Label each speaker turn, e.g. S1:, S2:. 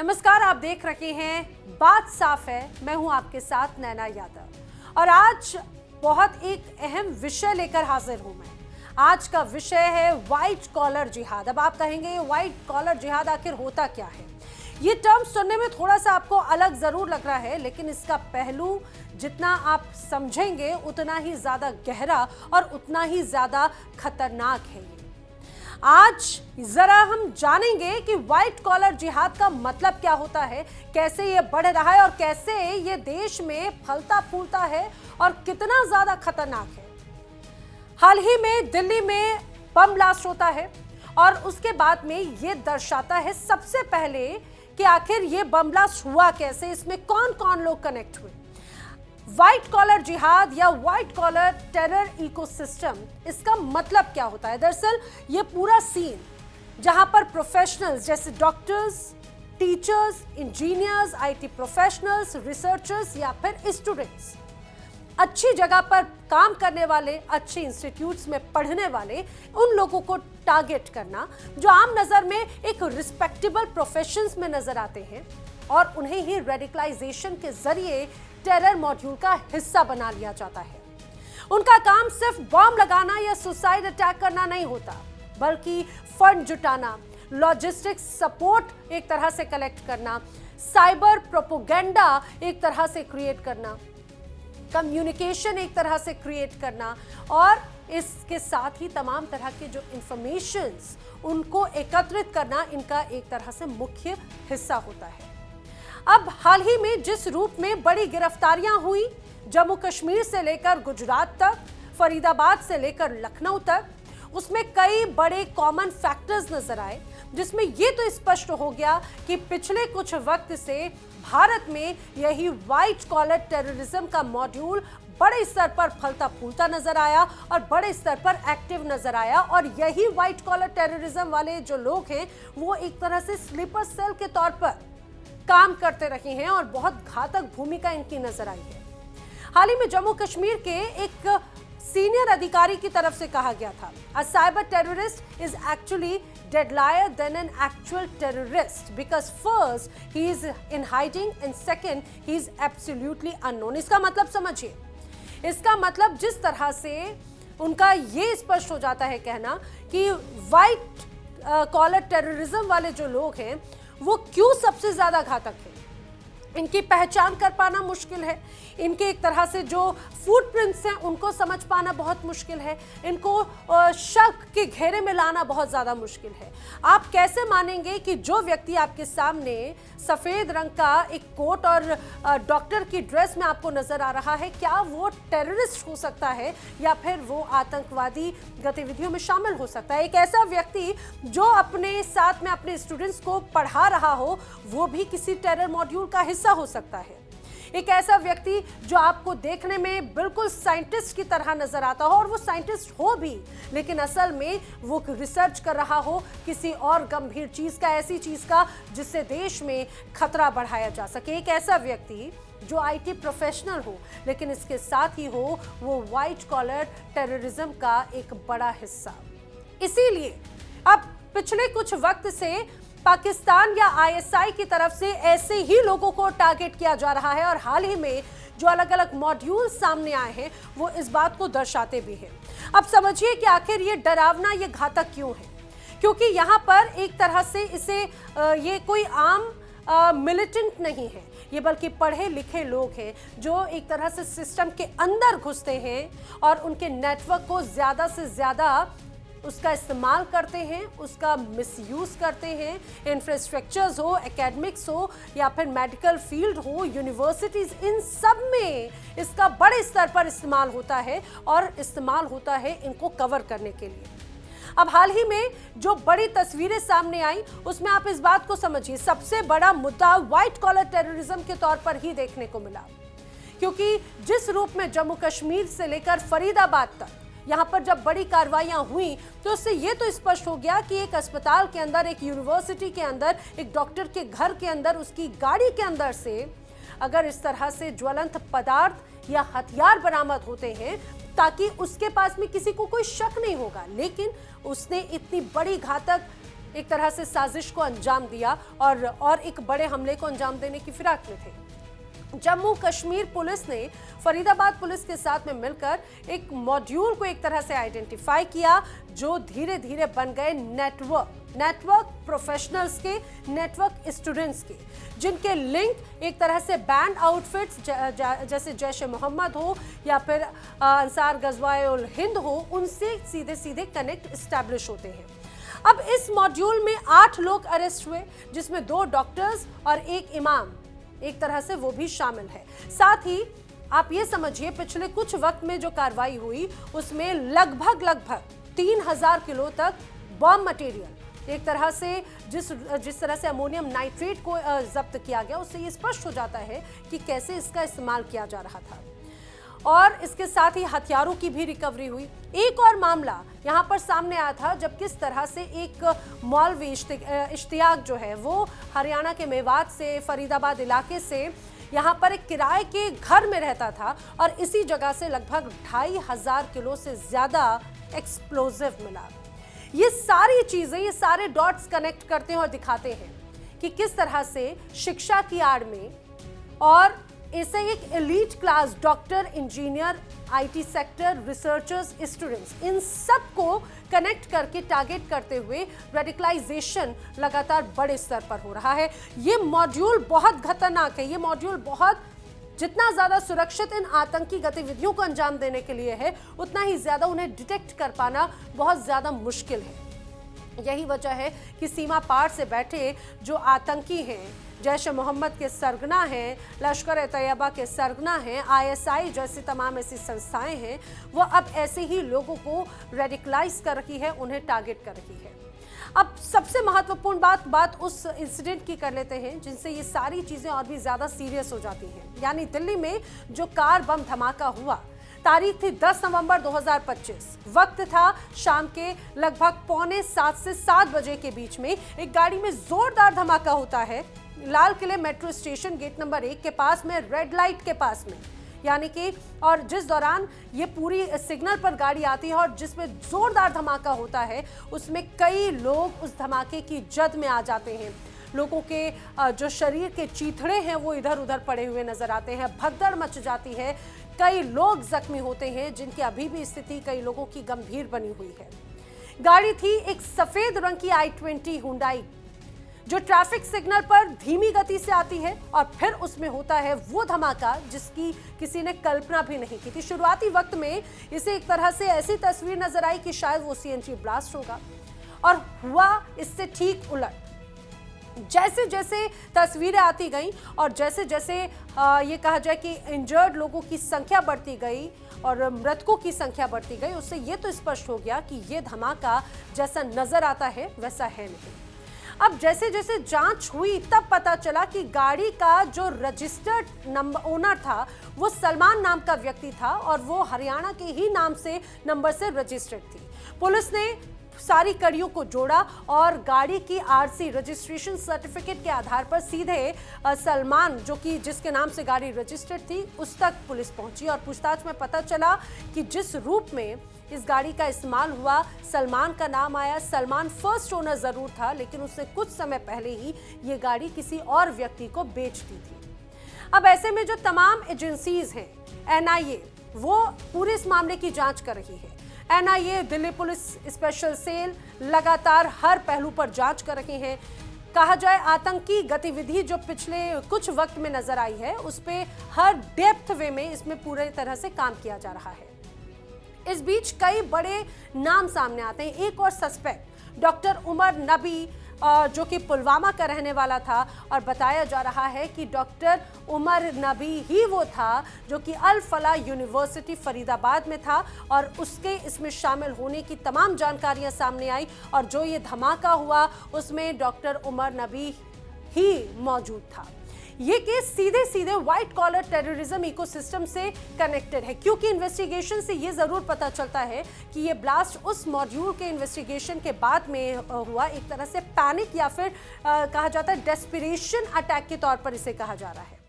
S1: नमस्कार, आप देख रहे हैं बात साफ है। मैं हूं आपके साथ नैना यादव और आज बहुत एक अहम विषय लेकर हाजिर हूं मैं। आज का विषय है व्हाइट कॉलर जिहाद। अब आप कहेंगे व्हाइट कॉलर जिहाद आखिर होता क्या है? ये टर्म सुनने में थोड़ा सा आपको अलग जरूर लग रहा है, लेकिन इसका पहलू जितना आप समझेंगे उतना ही ज्यादा गहरा और उतना ही ज्यादा खतरनाक है। आज जरा हम जानेंगे कि व्हाइट कॉलर जिहाद का मतलब क्या होता है, कैसे ये बढ़ रहा है और कैसे ये देश में फलता फूलता है और कितना ज्यादा खतरनाक है। हाल ही में दिल्ली में बम ब्लास्ट होता है और उसके बाद में ये दर्शाता है सबसे पहले कि आखिर ये बम ब्लास्ट हुआ कैसे, इसमें कौन कौन लोग कनेक्ट हुए। व्हाइट कॉलर जिहाद या व्हाइट कॉलर टेरर इकोसिस्टम, इसका मतलब क्या होता है? दरअसल ये पूरा सीन जहां पर प्रोफेशनल्स जैसे doctors, teachers, engineers, IT professionals, researchers या फिर स्टूडेंट्स, अच्छी जगह पर काम करने वाले, अच्छे इंस्टीट्यूट्स में पढ़ने वाले, उन लोगों को टारगेट करना जो आम नजर में एक रिस्पेक्टेबल प्रोफेशंस में नजर आते हैं और उन्हें ही रेडिकलाइजेशन के जरिए टेरर मॉड्यूल का हिस्सा बना लिया जाता है। उनका काम सिर्फ बॉम्ब लगाना या सुसाइड अटैक करना नहीं होता, बल्कि फंड जुटाना, लॉजिस्टिक्स सपोर्ट एक तरह से कलेक्ट करना, साइबर प्रोपोगेंडा एक तरह से क्रिएट करना, कम्युनिकेशन एक तरह से क्रिएट करना और इसके साथ ही तमाम तरह के जो इंफॉर्मेशंस उनको एकत्रित करना इनका एक तरह से मुख्य हिस्सा होता है। अब हाल ही में जिस रूप में बड़ी गिरफ्तारियां हुई, जम्मू कश्मीर से लेकर गुजरात तक, फरीदाबाद से लेकर लखनऊ तक, उसमें कई बड़े कॉमन फैक्टर्स नजर आए, जिसमें यह तो स्पष्ट हो गया कि पिछले कुछ वक्त से भारत में यही व्हाइट कॉलर टेररिज्म का मॉड्यूल बड़े स्तर पर फलता फूलता नजर आया और बड़े स्तर पर एक्टिव नजर आया। और यही व्हाइट कॉलर टेररिज्म वाले जो लोग हैं वो एक तरह से स्लीपर सेल के तौर पर काम करते रहे हैं और बहुत घातक भूमिका इनकी नजर आई है। हाल ही में जम्मू कश्मीर के एक सीनियर अधिकारी की तरफ से कहा गया था, a cyber terrorist is actually deadlier than an actual terrorist because first he is in hiding and second he is absolutely unknown। इसका मतलब समझिए, इसका मतलब जिस तरह से उनका ये स्पष्ट हो जाता है कहना कि व्हाइट कॉलर टेररिज्म वाले जो लोग हैं वो क्यों सबसे ज्यादा घातक है, इनकी पहचान कर पाना मुश्किल है, इनके एक तरह से जो फुटप्रिंट्स हैं उनको समझ पाना बहुत मुश्किल है, इनको शक के घेरे में लाना बहुत ज़्यादा मुश्किल है। आप कैसे मानेंगे कि जो व्यक्ति आपके सामने सफ़ेद रंग का एक कोट और डॉक्टर की ड्रेस में आपको नज़र आ रहा है, क्या वो टेररिस्ट हो सकता है या फिर वो आतंकवादी गतिविधियों में शामिल हो सकता है? एक ऐसा व्यक्ति जो अपने साथ में अपने स्टूडेंट्स को पढ़ा रहा हो वो भी किसी टेरर मॉड्यूल का हिस्सा हो सकता है। एक ऐसा व्यक्ति जो आपको देखने में बिल्कुल साइंटिस्ट की तरह नजर आता हो और वो साइंटिस्ट हो भी, लेकिन असल में वो रिसर्च कर रहा हो किसी और गंभीर चीज का, ऐसी चीज का जिससे देश में खतरा बढ़ाया जा सके। एक ऐसा व्यक्ति जो आईटी प्रोफेशनल हो लेकिन इसके साथ ही हो वो व्हाइट कॉलर टेररिज्म का एक बड़ा हिस्सा। इसीलिए अब पिछले कुछ वक्त से पाकिस्तान या आईएसआई की तरफ से ऐसे ही लोगों को टारगेट किया जा रहा है और हाल ही में जो अलग अलग मॉड्यूल सामने आए हैं वो इस बात को दर्शाते भी हैं। अब समझिए कि आखिर ये डरावना, ये घातक क्यों है, क्योंकि यहाँ पर एक तरह से इसे ये कोई आम मिलिटेंट नहीं है, ये बल्कि पढ़े लिखे लोग हैं जो एक तरह से सिस्टम के अंदर घुसते हैं और उनके नेटवर्क को ज़्यादा से ज़्यादा उसका इस्तेमाल करते हैं, उसका मिसयूज़ करते हैं। इंफ्रास्ट्रक्चर्स हो, एकेडमिक्स हो या फिर मेडिकल फील्ड हो, यूनिवर्सिटीज़, इन सब में इसका बड़े स्तर पर इस्तेमाल होता है और इस्तेमाल होता है इनको कवर करने के लिए। अब हाल ही में जो बड़ी तस्वीरें सामने आई उसमें आप इस बात को समझिए, सबसे बड़ा मुद्दा व्हाइट कॉलर टेररिज्म के तौर पर ही देखने को मिला, क्योंकि जिस रूप में जम्मू कश्मीर से लेकर फरीदाबाद तक यहाँ पर जब बड़ी कार्रवाइयाँ हुई तो उससे ये तो स्पष्ट हो गया कि एक अस्पताल के अंदर, एक यूनिवर्सिटी के अंदर, एक डॉक्टर के घर के अंदर, उसकी गाड़ी के अंदर से अगर इस तरह से ज्वलंत पदार्थ या हथियार बरामद होते हैं ताकि उसके पास में किसी को कोई शक नहीं होगा, लेकिन उसने इतनी बड़ी घातक एक तरह से साजिश को अंजाम दिया और एक बड़े हमले को अंजाम देने की फिराक में थे। जम्मू कश्मीर पुलिस ने फरीदाबाद पुलिस के साथ में मिलकर एक मॉड्यूल को एक तरह से आइडेंटिफाई किया, जो धीरे धीरे बन गए नेटवर्क प्रोफेशनल्स के, नेटवर्क स्टूडेंट्स के, जिनके लिंक एक तरह से बैंड आउटफिट्स जैसे जैश ए मोहम्मद हो या फिर अंसार गजवाए उल हिंद हो, उनसे सीधे सीधे कनेक्ट एस्टैब्लिश होते हैं। अब इस मॉड्यूल में 8 लोग अरेस्ट हुए, जिसमें 2 डॉक्टर्स और 1 इमाम एक तरह से वो भी शामिल है। साथ ही आप ये समझिए, पिछले कुछ वक्त में जो कार्रवाई हुई उसमें लगभग 3000 किलो तक बॉम्ब मटेरियल, एक तरह से जिस तरह से अमोनियम नाइट्रेट को जब्त किया गया, उससे ये स्पष्ट हो जाता है कि कैसे इसका इस्तेमाल किया जा रहा था। और इसके साथ ही हथियारों की भी रिकवरी हुई। एक और मामला यहाँ पर सामने आया था, जब किस तरह से एक मौलवी इश्तियाक जो है वो हरियाणा के मेवात से, फरीदाबाद इलाके से यहाँ पर एक किराए के घर में रहता था और इसी जगह से लगभग 2500 किलो से ज्यादा एक्सप्लोजिव मिला। ये सारी चीजें, ये सारे डॉट्स कनेक्ट करते हैं और दिखाते हैं कि किस तरह से शिक्षा की आड़ में और इसे एक elite class doctor, engineer, IT sector, researchers, students, इन सब को कनेक्ट करके टारगेट करते हुए रेडिकलाइजेशन लगातार बड़े स्तर पर हो रहा है। ये मॉड्यूल बहुत खतरनाक है। ये मॉड्यूल बहुत, जितना ज्यादा सुरक्षित इन आतंकी गतिविधियों को अंजाम देने के लिए है, उतना ही ज्यादा उन्हें डिटेक्ट कर पाना बहुत ज्यादा मुश्किल है। यही वजह है कि सीमा पार से बैठे जो आतंकी हैं, जैश ए मोहम्मद के सरगना हैं, लश्कर-ए-तैयबा के सरगना हैं, ISI जैसी तमाम ऐसी संस्थाएं हैं, वो अब ऐसे ही लोगों को रेडिकलाइज कर रही है, उन्हें टारगेट कर रही है। अब सबसे महत्वपूर्ण बात उस इंसिडेंट की कर लेते हैं जिनसे ये सारी चीजें और भी ज्यादा सीरियस हो जाती हैं। यानी दिल्ली में जो कार बम धमाका हुआ, तारीख थी 10 नवंबर 2025, वक्त था शाम के लगभग 6:45 से 7 बजे के बीच में। एक गाड़ी में जोरदार धमाका होता है लाल किले मेट्रो स्टेशन गेट नंबर 1 के पास में, रेड लाइट के पास में, यानी कि, और जिस दौरान ये पूरी सिग्नल पर गाड़ी आती है और जिसमें जोरदार धमाका होता है, उसमें कई लोग उस धमाके की जद में आ जाते हैं। लोगों के जो शरीर के चीथड़े हैं वो इधर उधर पड़े हुए नजर आते हैं, भगदड़ मच जाती है, कई लोग जख्मी होते हैं, जिनकी अभी भी स्थिति कई लोगों की गंभीर बनी हुई है। गाड़ी थी एक सफेद रंग की i20 हुंडई, जो ट्रैफिक सिग्नल पर धीमी गति से आती है और फिर उसमें होता है वो धमाका जिसकी किसी ने कल्पना भी नहीं की थी। शुरुआती वक्त में इसे एक तरह से ऐसी तस्वीर नजर आई कि शायद वो CNG ब्लास्ट होगा, और हुआ इससे ठीक उलट। जैसे जैसे तस्वीरें आती गईं और जैसे जैसे ये कहा जाए कि इंजर्ड लोगों की संख्या बढ़ती गई और मृतकों की संख्या बढ़ती गई, उससे ये तो स्पष्ट हो गया कि ये धमाका जैसा नजर आता है वैसा है नहीं। अब जैसे जैसे जांच हुई तब पता चला कि गाड़ी का जो रजिस्टर्ड नंबर ओनर था वो सलमान नाम का व्यक्ति था और वो हरियाणा के ही नाम से नंबर से रजिस्टर्ड थी। पुलिस ने सारी कड़ियों को जोड़ा और गाड़ी की RC रजिस्ट्रेशन सर्टिफिकेट के आधार पर सीधे सलमान, जो कि जिसके नाम से गाड़ी रजिस्टर्ड थी, उस तक पुलिस पहुंची और पूछताछ में पता चला कि जिस रूप में इस गाड़ी का इस्तेमाल हुआ, सलमान का नाम आया। सलमान फर्स्ट ओनर जरूर था, लेकिन उसने कुछ समय पहले ही ये गाड़ी किसी और व्यक्ति को बेच दी थी। अब ऐसे में जो तमाम एजेंसीज हैं, NIA, वो पूरे इस मामले की जांच कर रही है। NIA, Delhi police special cell लगातार हर पहलू पर जांच कर रही है। कहा जाए आतंकी गतिविधि जो पिछले कुछ वक्त में नजर आई है, उस पे हर डेप्थ वे में इसमें पूरे तरह से काम किया जा रहा है। इस बीच कई बड़े नाम सामने आते हैं। एक और सस्पेक्ट डॉक्टर उमर नबी, जो कि पुलवामा का रहने वाला था, और बताया जा रहा है कि डॉक्टर उमर नबी ही वो था जो कि अल फलाह यूनिवर्सिटी फरीदाबाद में था और उसके इसमें शामिल होने की तमाम जानकारियां सामने आई, और जो ये धमाका हुआ उसमें डॉक्टर उमर नबी ही मौजूद था। ये केस सीधे सीधे व्हाइट कॉलर टेररिज्म इकोसिस्टम से कनेक्टेड है, क्योंकि इन्वेस्टिगेशन से ये जरूर पता चलता है कि ये ब्लास्ट उस मॉड्यूल के इन्वेस्टिगेशन के बाद में हुआ। एक तरह से पैनिक या फिर कहा जाता है डेस्परेशन अटैक के तौर पर इसे कहा जा रहा है।